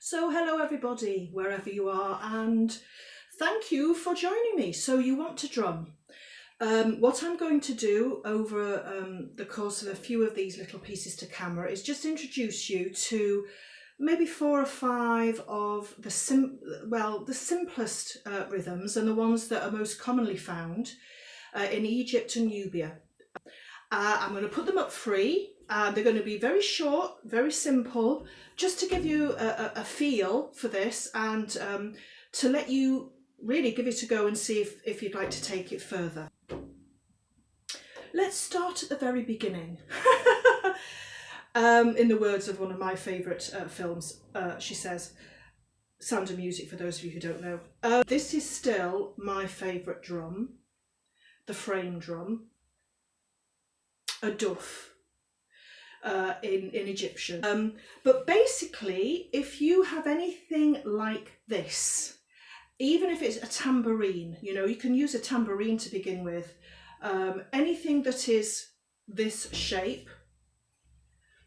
So hello everybody, wherever you are, and thank you for joining me. So you want to drum. What I'm going to do over the course of a few of these little pieces to camera is just introduce you to maybe 4 or 5 of the simplest rhythms and the ones that are most commonly found in Egypt and Nubia. I'm going to put them up free. They're going to be very short, very simple, just to give you a feel for this and to let you really give it a go and see if you'd like to take it further. Let's start at the very beginning. In the words of one of my favourite films, she says, Sound of Music for those of you who don't know. This is still my favourite drum, the frame drum, a duf. In Egyptian. But basically, if you have anything like this, even if it's a tambourine, you can use a tambourine to begin with, anything that is this shape,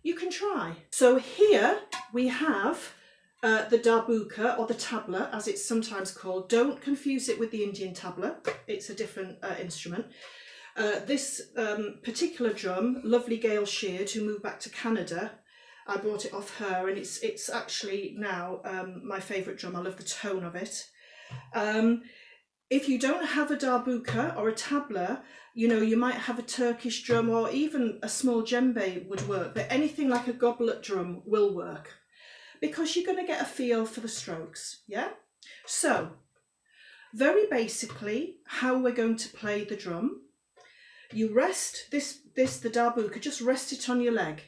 you can try. So here we have the darbuka, or the tabla as it's sometimes called. Don't confuse it with the Indian tabla, it's a different instrument. This particular drum, lovely Gail Sheard, who moved back to Canada, I bought it off her, and it's actually now my favourite drum. I love the tone of it. If you don't have a darbuka or a tabla, you might have a Turkish drum, or even a small djembe would work, but anything like a goblet drum will work because you're going to get a feel for the strokes, yeah? So, very basically, how we're going to play the drum. You rest the darbuka, just rest it on your leg,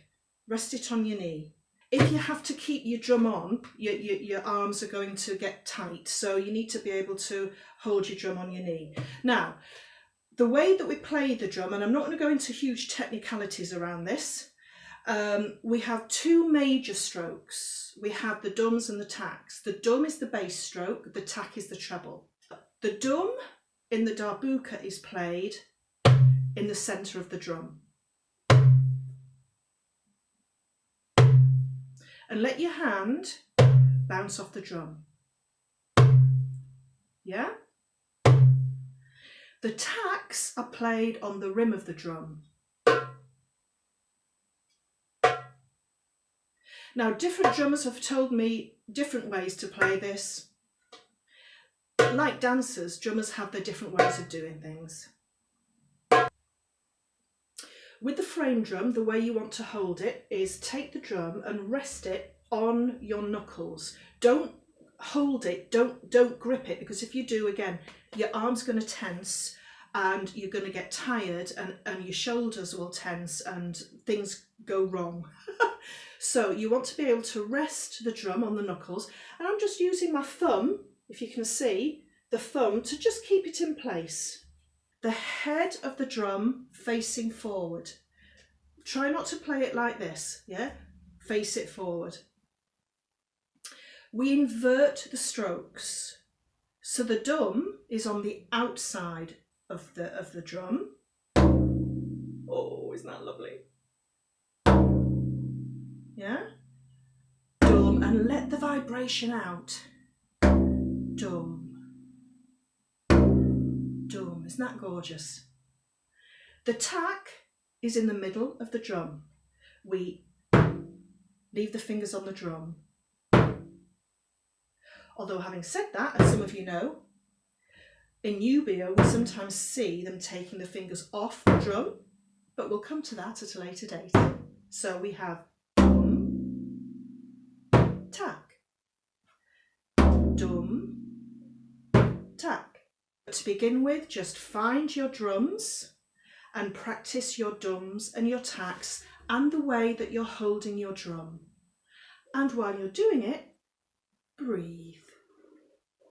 rest it on your knee. If you have to keep your drum on, your arms are going to get tight, so you need to be able to hold your drum on your knee. Now, the way that we play the drum, and I'm not going to go into huge technicalities around this, we have 2 major strokes. We have the dums and the taks. The dum is the bass stroke, the tak is the treble. The dum in the darbuka is played in the centre of the drum. And let your hand bounce off the drum. Yeah? The taks are played on the rim of the drum. Now, different drummers have told me different ways to play this. Like dancers, drummers have their different ways of doing things. With the frame drum, the way you want to hold it is take the drum and rest it on your knuckles. Don't hold it, don't grip it, because if you do, again, your arm's going to tense and you're going to get tired, and your shoulders will tense and things go wrong. So you want to be able to rest the drum on the knuckles, and I'm just using my thumb, if you can see, the thumb to just keep it in place. The head of the drum facing forward. Try not to play it like this, yeah? Face it forward. We invert the strokes. So the dum is on the outside of the drum. Oh, isn't that lovely? Yeah? Dum, and let the vibration out. Dum. Dum, isn't that gorgeous? The tak is in the middle of the drum. We leave the fingers on the drum. Although, having said that, as some of you know, in Nubia we sometimes see them taking the fingers off the drum, but we'll come to that at a later date. So we have dum, tak, dum, tak. To begin with, just find your drums and practice your dums and your taks and the way that you're holding your drum. And while you're doing it, breathe.